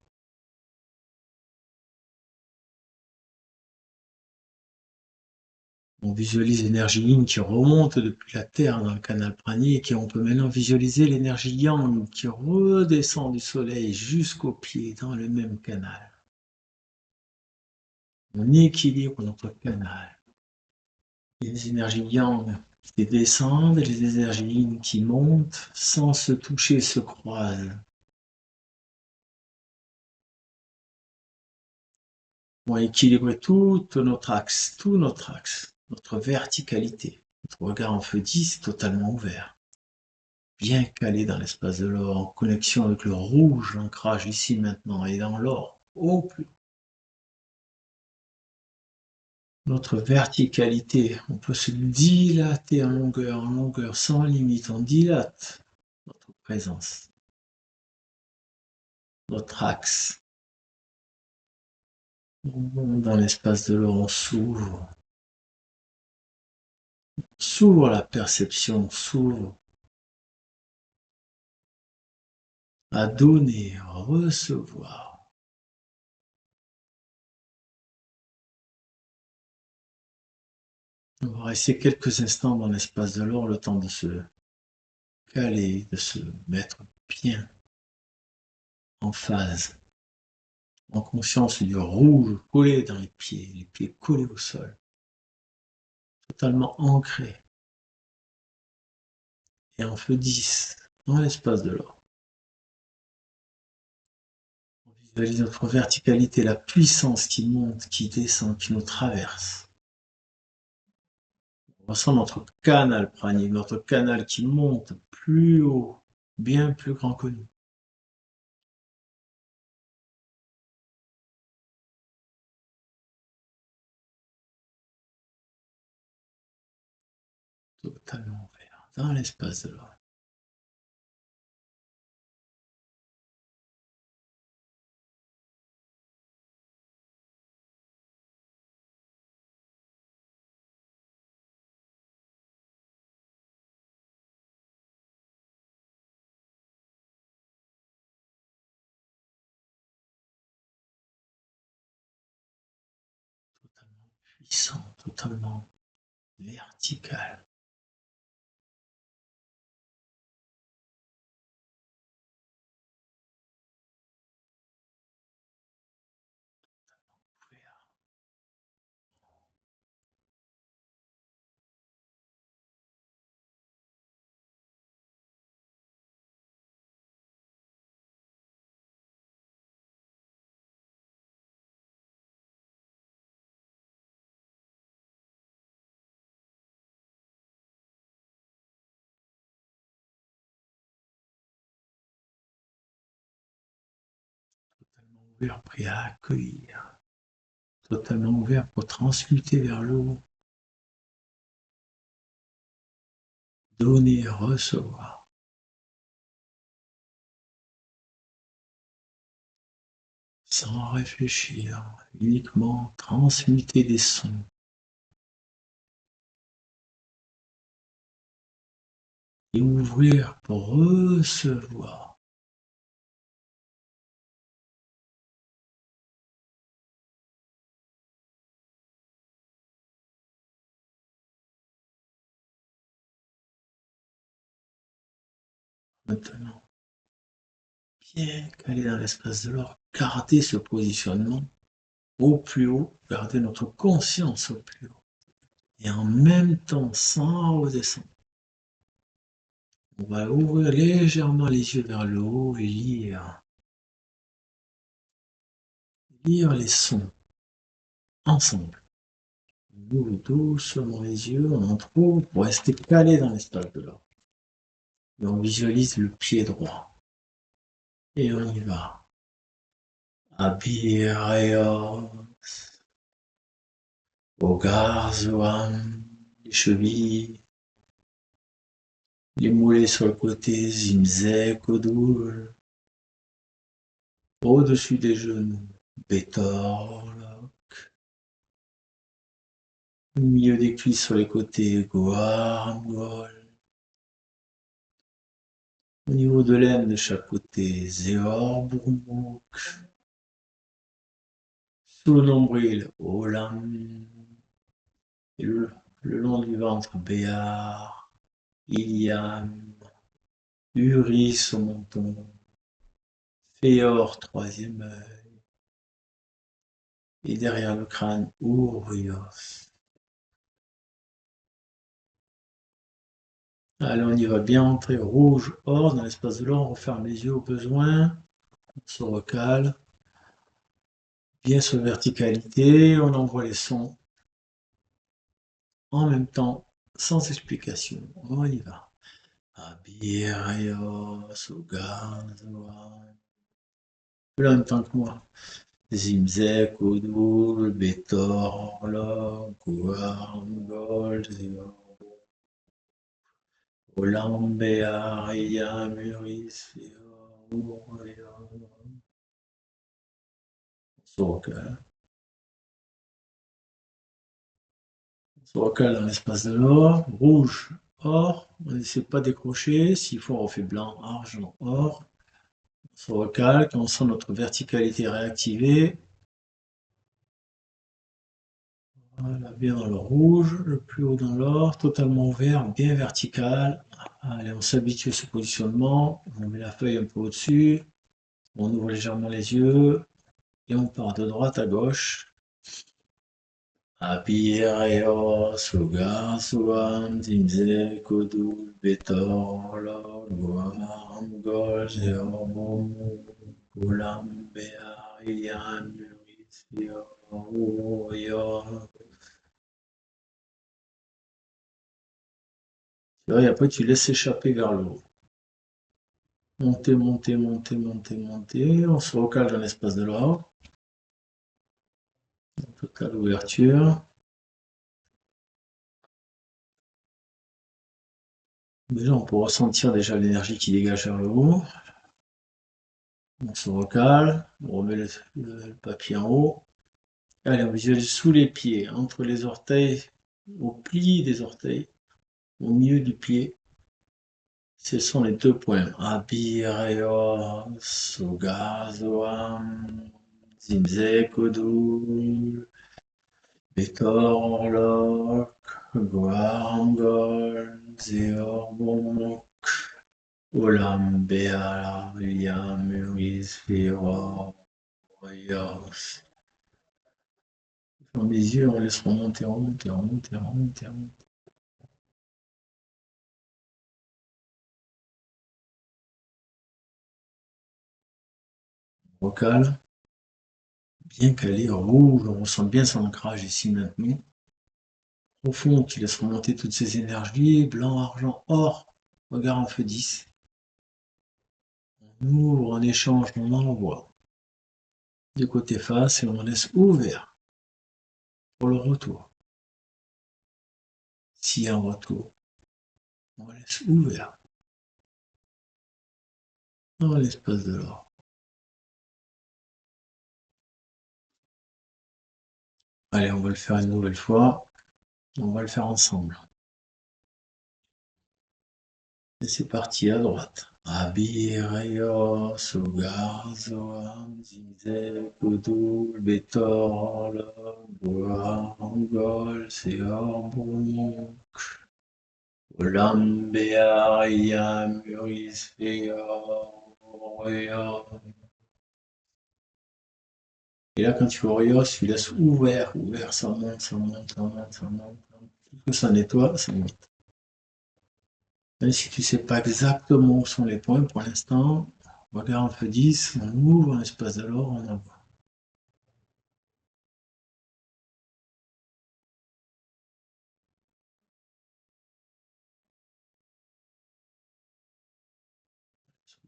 On visualise l'énergie yin qui remonte depuis la terre dans le canal pranique et on peut maintenant visualiser l'énergie yang qui redescend du soleil jusqu'aux pieds dans le même canal. On équilibre notre canal. Les énergies yang qui descendent et les énergies yin qui montent sans se toucher, se croisent. On va équilibrer tout notre axe, notre verticalité. Notre regard en feu 10 est totalement ouvert. Bien calé dans l'espace de l'or, en connexion avec le rouge, l'ancrage ici maintenant, et dans l'or, au plus haut. notre verticalité. On peut se dilater en longueur, sans limite. On dilate notre présence, notre axe. Dans l'espace de l'or, on s'ouvre la perception, s'ouvre à donner, recevoir. On va rester quelques instants dans l'espace de l'or, le temps de se caler, de se mettre bien en phase, en conscience du rouge collé dans les pieds collés au sol, totalement ancrés. Et en feu 10 dans l'espace de l'or. On visualise notre verticalité, la puissance qui monte, qui descend, qui nous traverse. On ressent notre canal pranique, notre canal qui monte plus haut, bien plus grand que nous. Totalement ouvert dans l'espace de l'or. Totalement puissant, totalement vertical. Ouvert. Totalement ouvert, prêt à accueillir. Totalement ouvert pour transmuter vers le haut. Donner, recevoir. Sans réfléchir, uniquement transmuter des sons. Et ouvrir pour recevoir. Maintenant, bien calé dans l'espace de l'or, garder ce positionnement au plus haut, garder notre conscience au plus haut. Et en même temps, sans redescendre, on va ouvrir légèrement les yeux vers le haut et lire les sons ensemble. On ouvre doucement les yeux, on en trouve pour rester calé dans l'espace de l'or. Et on visualise le pied droit. Et on y va. Abireos, Ogarzoam, les chevilles, les mollets sur le côté, Zimzek, Odoul, au-dessus des genoux, Betorlok, au milieu des cuisses sur les côtés, Goarmgol, au niveau de l'aine de chaque côté, Zéorbourmouk, sous le nombril, Olam, et le long du ventre, Béar, Iliam, Uris au menton, Féor, troisième œil, et derrière le crâne, Ourios. Allez, on y va bien entrer rouge, or, dans l'espace de l'or, on referme les yeux au besoin, on se recale, bien sur verticalité, on envoie les sons en même temps, sans explication. On y va. Abirios, Ogazoa. Plus en même temps que moi. Zimzek, Odul, Betor, Log, Guar, Gol, Zéor, Olam, Béar, Iyam, Uris, Féor, Sorokal. Sorokal dans l'espace de l'or, rouge, or, on n'essaie pas décrocher, s'il faut on refait blanc, argent, or, on se recale, quand on sent notre verticalité réactivée, voilà, bien dans le rouge, le plus haut dans l'or, totalement vert, bien vertical. Allez, on s'habitue à ce positionnement, on met la feuille un peu au-dessus, on ouvre légèrement les yeux, et on part de droite à gauche. Apireos, Sugar, Suam, Zimze, Kodul, Betor, Log, Guam, Gol, Zeorbom, Ulam, Bear, Iliam, Muris, Yor, et après, tu laisses s'échapper vers le haut. Monter, monter, monter, monter, monter. On se recale dans l'espace de l'or. Totale ouverture. Déjà, on peut ressentir déjà l'énergie qui dégage vers le haut. On se recale. On remet le papier en haut. Allez, on visualise sous les pieds, entre les orteils, au pli des orteils, au milieu du pied. Ce sont les deux points. Abireo, Sogazoam, Zimze, Kodul. Betorlok, Guarangol, Zeorbonok, Olam, Beala, William, Muris, Féor, Yors. Ferme les yeux, on laisse remonter, remonter, remonter, remonter, remonter. Recale, bien calé, rouge, on ressent bien son ancrage ici maintenant. Au fond, tu laisses remonter toutes ces énergies, blanc, argent, or, regard en feu 10. On ouvre, on échange, on envoie. Du côté face et on laisse ouvert pour le retour. S'il y a un retour, on laisse ouvert dans l'espace de l'or. Allez, on va le faire une nouvelle fois. On va le faire ensemble. Et c'est parti à droite. Abireyo, Sugar, Zoam, Zimze, Kodul, Betor, Angol, Seor, Bonk, Olam, Bear, Yam, Uris, Feor, et là, quand tu orios, tu laisses ouvert, ouvert, ça monte, ça monte, ça monte, ça monte. Tout que ça nettoie, ça monte. Même si tu ne sais pas exactement où sont les points pour l'instant, regarde en feu 10, on ouvre un espace de l'or, on envoie.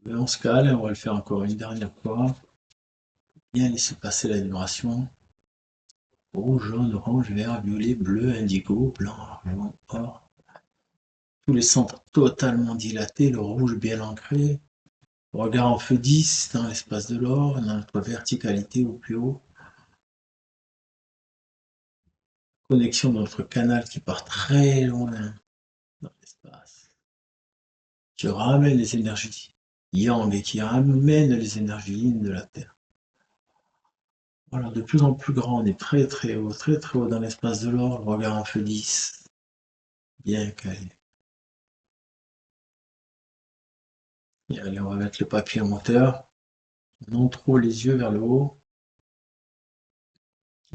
Et on se cale et on va le faire encore une dernière fois. Bien laisser passer la vibration. Rouge, jaune, orange, vert, violet, bleu, indigo, blanc, argent, or. Tous les centres totalement dilatés, le rouge bien ancré. Regard en feu 10 dans l'espace de l'or, dans notre verticalité au plus haut. Connexion de notre canal qui part très loin dans l'espace. Qui ramène les énergies yang et qui ramène les énergies yin de la Terre. Voilà, de plus en plus grand, on est très très haut dans l'espace de l'or. Le regard en feu 10, bien calé. Et allez, on va mettre le papier en moteur. Non trop les yeux vers le haut.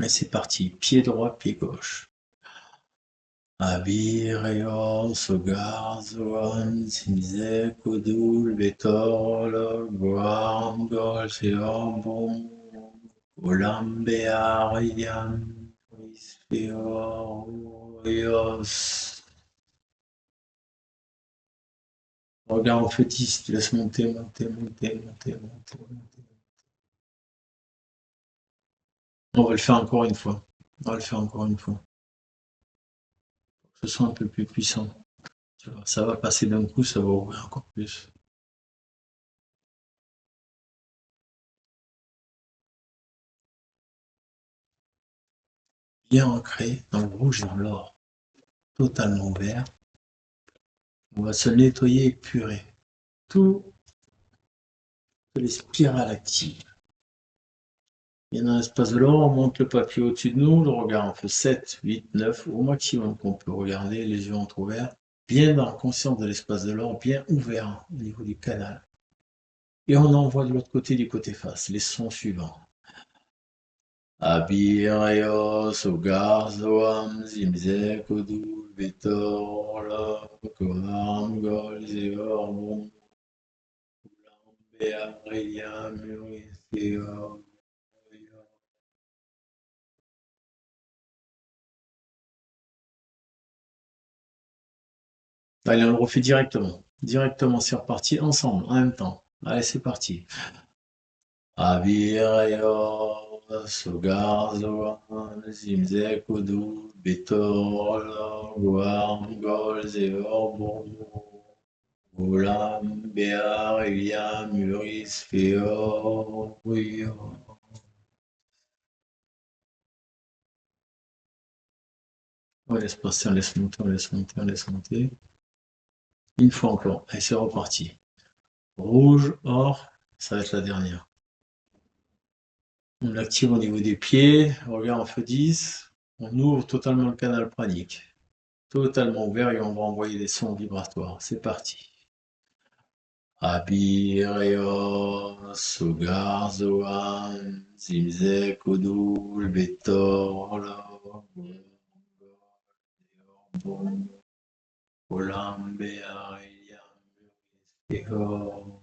Et c'est parti, pied droit, pied gauche. Abireos, Sogar, Zoan, Simzek, Kodul, Betor, Guarangol, Seorbon, Olam, Bear, Iliam, Ispeor, Yos. Regarde en fétiche, tu laisses monter, monter, monter, monter, monter, monter. On va le faire encore une fois. On va le faire encore une fois. Que ce soit un peu plus puissant. Tu vois, ça va passer d'un coup, ça va ouvrir encore plus. Bien ancré dans le rouge et dans l'or. Totalement ouvert. On va se nettoyer et épurer toutes les spirales actives. Et dans l'espace de l'or, on monte le papier au-dessus de nous, le regard en fait 7, 8, 9, au maximum qu'on peut regarder, les yeux entrouverts, bien dans la conscience de l'espace de l'or, bien ouvert au niveau du canal. Et on envoie de l'autre côté, du côté face, les sons suivants. Abireos, Ogarzoam, Zimzek, Odul, Betor, Koam, Gol, Zeor, Bon, Béa, Rélia, Muris, Théor. Allez, on le refait directement. Directement, c'est reparti ensemble, en même temps. Allez, c'est parti. Abireos, Ogarzoam, Zimzek, Odul, Betor, Goam, Gol, Zeor, Bon. Olam, Béar, Elia, Muris, Féor, oui. On laisse passer, on laisse monter, on laisse monter, on laisse monter. Une fois encore. Allez, c'est reparti. Rouge, or, ça va être la dernière. On l'active au niveau des pieds, regard en feu 10. On ouvre totalement le canal pranique. Totalement ouvert et on va envoyer des sons vibratoires. C'est parti. Abireos, Sugar, Zoan, Zimzek, Odul, Betor, Olam, Bear, Eliam, Ehor,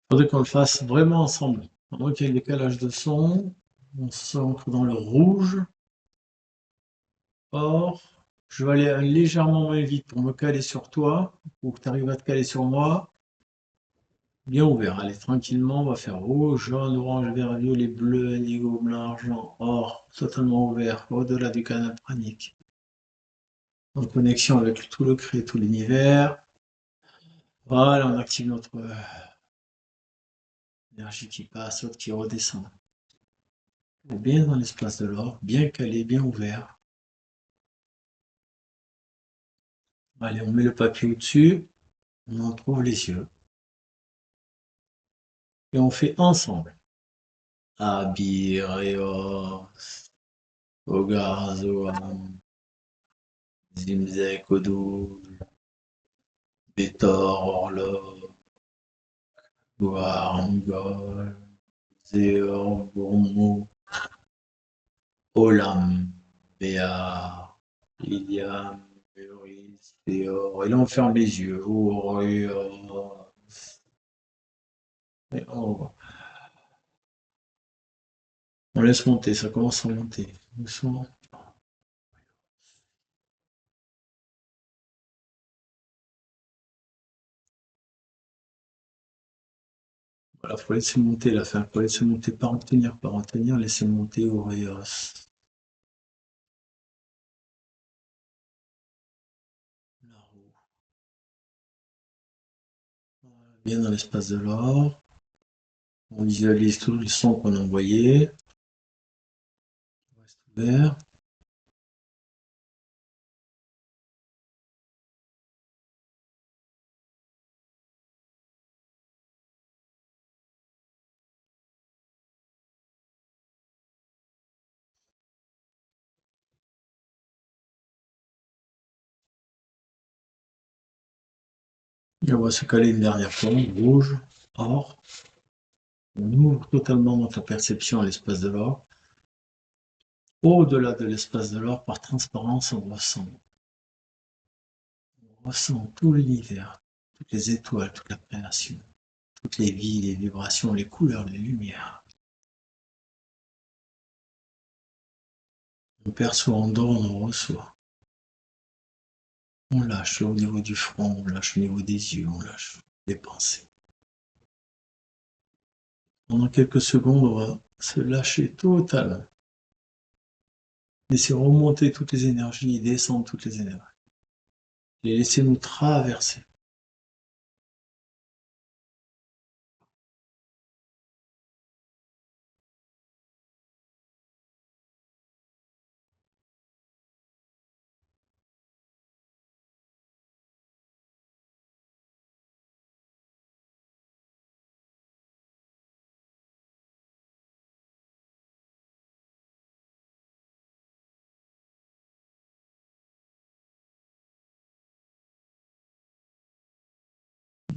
faudrait qu'on le fasse vraiment ensemble. À moins qu'il y ait le décalage de son, on s'ancre dans le rouge. Or, je vais aller légèrement moins vite pour me caler sur toi, pour que tu arrives à te caler sur moi. Bien ouvert, allez, tranquillement, on va faire rouge, jaune, orange, vert, violet, bleu, indigo, blanc, argent, or, totalement ouvert, au-delà du canal pranique. En connexion avec tout le cré, tout l'univers. Voilà, on active notre énergie qui passe, l'autre qui redescend. Bien dans l'espace de l'or, bien calé, bien ouvert. Allez, on met le papier au-dessus, on en trouve les yeux. Et on fait ensemble. Abireos, Ogarzoam, Zimzek, Odou, Betor, Orlov, Goarangol, Zéor, Gourmou, Olam, Béar, Iliam, Muris, Théor. Et là, on ferme les yeux. Et on laisse monter, ça commence à monter. Doucement. Voilà, faut laisser monter la fin. Faut laisser monter, pas en tenir, laisser monter Oreos. La roue. Bien dans l'espace de l'or. On visualise tout le son qu'on a envoyé. On reste ouvert. Et on va se caler une dernière fois. Rouge, or. On ouvre totalement notre perception à l'espace de l'or. Au-delà de l'espace de l'or, par transparence, on ressent. On ressent tout l'univers, toutes les étoiles, toute la création, toutes les vies, les vibrations, les couleurs, les lumières. On perçoit, on donne, on reçoit. On lâche au niveau du front, on lâche au niveau des yeux, on lâche les pensées. Pendant quelques secondes, on va se lâcher totalement. Laisser remonter toutes les énergies et descendre toutes les énergies. Et laissez-nous traverser.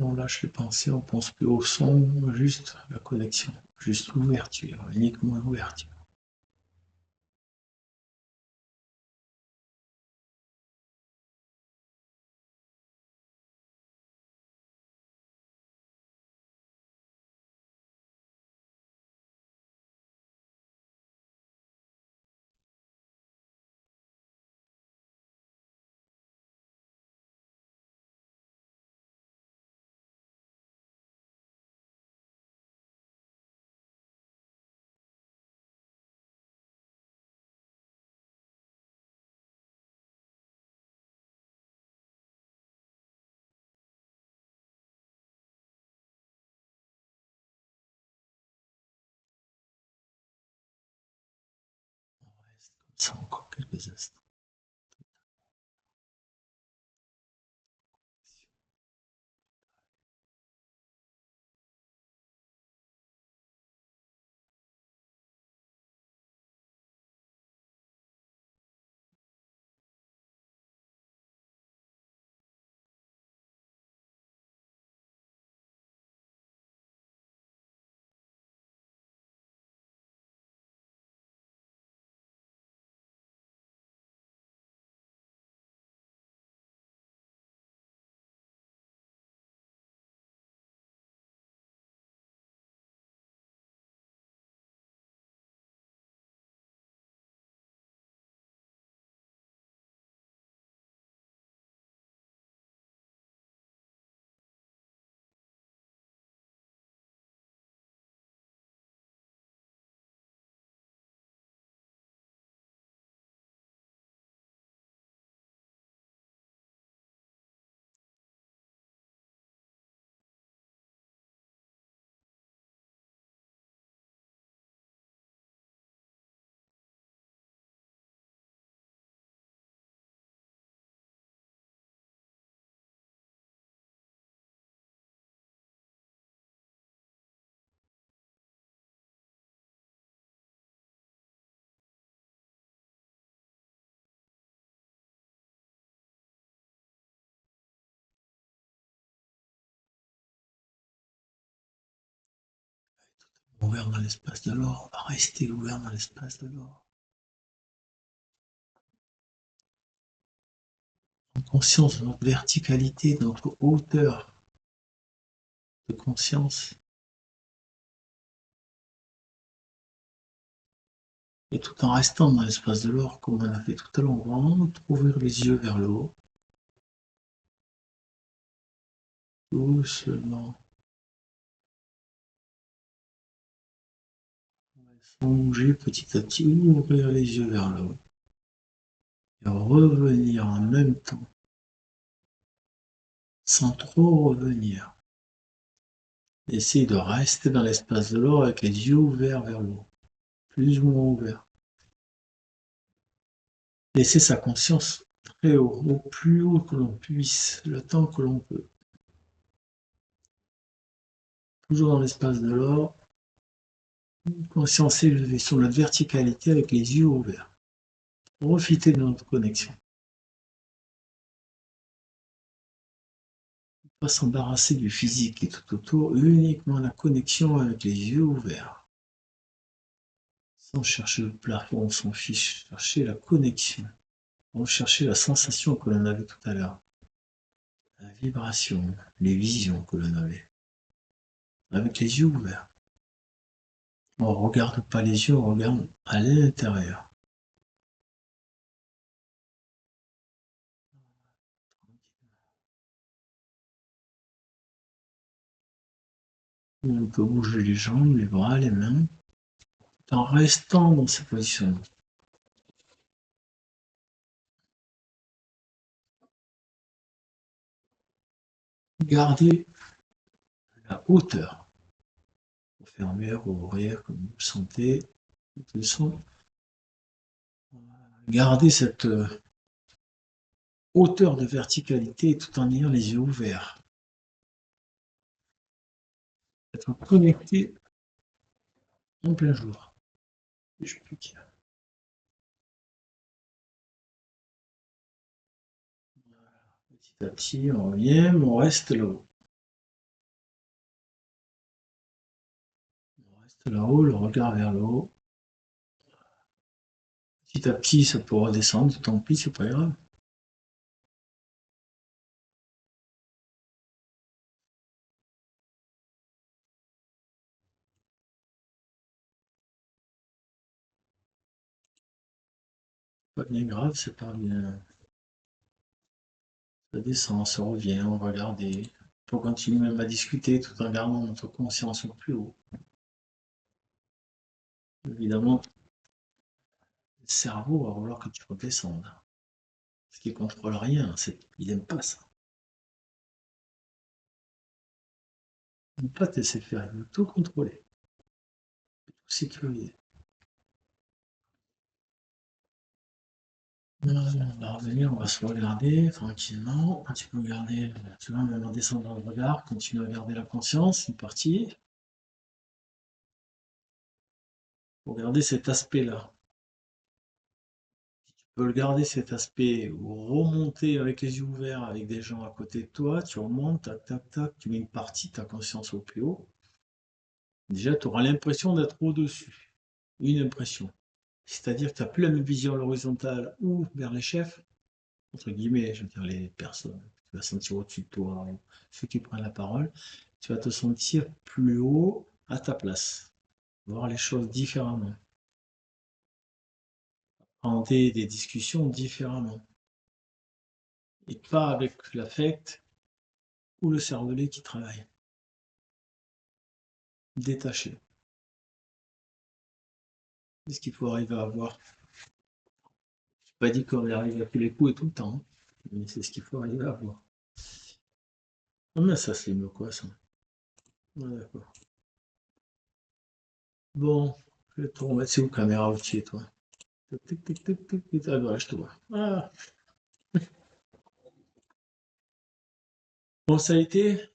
On lâche les pensées, on pense plus au son, juste la connexion, juste l'ouverture, uniquement l'ouverture. On reste comme ça encore quelques instants. Ouvert dans l'espace de l'or, on va rester ouvert dans l'espace de l'or. En conscience de notre verticalité, de notre hauteur de conscience. Et tout en restant dans l'espace de l'or, comme on a fait tout à l'heure, on va vraiment ouvrir les yeux vers le haut. Doucement. Sans bouger petit à petit, ouvrir les yeux vers le haut. Et revenir en même temps. Sans trop revenir. Essayez de rester dans l'espace de l'or avec les yeux ouverts vers le haut. Plus ou moins ouverts. Laissez sa conscience très haut, au plus haut que l'on puisse, le temps que l'on peut. Toujours dans l'espace de l'or, conscience élevée sur notre verticalité avec les yeux ouverts. Profitez de notre connexion. Pas s'embarrasser du physique et tout autour, uniquement la connexion avec les yeux ouverts. Sans chercher le plafond, on s'en fiche, chercher la connexion. Rechercher la sensation que l'on avait tout à l'heure. La vibration, les visions que l'on avait. Avec les yeux ouverts. On ne regarde pas les yeux, on regarde à l'intérieur. On peut bouger les jambes, les bras, les mains, en restant dans ce positionnement. Gardez la hauteur. Pour fermer, ouvrir, comme vous le sentez, le son. Gardez cette hauteur de verticalité tout en ayant les yeux ouverts. Être connecté en plein jour. Je pique. Petit à petit, on revient, mais on reste là-haut. On reste là-haut, le regard vers le haut. Petit à petit, ça peut redescendre, tant pis, c'est pas grave. Pas bien grave, c'est pas bien. Ça descend, ça revient, on va garder. On peut continuer même à discuter tout en gardant notre conscience au plus haut. Évidemment, le cerveau va vouloir que tu redescendes. Parce qu'il contrôle rien, il n'aime pas ça. Il n'aime pas te laisser faire, il veut tout contrôler, tout sécuriser. On va revenir, on va se regarder tranquillement. Tu peux regarder, tu vois, même en descendant le regard, continue à garder la conscience, une partie. Pour garder cet aspect-là. Tu peux le garder cet aspect ou remonter avec les yeux ouverts avec des gens à côté de toi, tu remontes, tac, tac, tac, tu mets une partie de ta conscience au plus haut. Déjà, tu auras l'impression d'être au-dessus. Une impression. C'est-à-dire que tu n'as plus la même vision à l'horizontale ou vers les chefs, entre guillemets, je veux dire les personnes que tu vas sentir au-dessus de toi, ceux qui prennent la parole, tu vas te sentir plus haut à ta place, voir les choses différemment, prendre des discussions différemment, et pas avec l'affect ou le cervelet qui travaille, détaché. C'est ce qu'il faut arriver à avoir. Je n'ai pas dit qu'on y arrive à tous les coups et tout le temps, mais c'est ce qu'il faut arriver à avoir. Ah mais ça c'est mieux quoi ça. Ouais, d'accord. Bon, je vais te remettre, c'est où caméra outil toi? Tic, tic, tic, tic, tic. Ah voilà, je te vois. Ah. Bon, ça a été?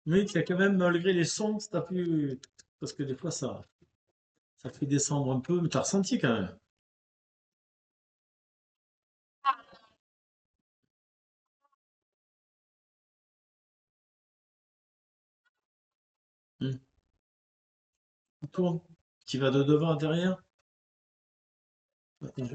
Oui, tu as quand même, malgré les sons, t'as pu. Parce que des fois ça fait descendre un peu, mais t'as ressenti quand même. Hmm. Tourne. Tu vas de devant à derrière? Attends,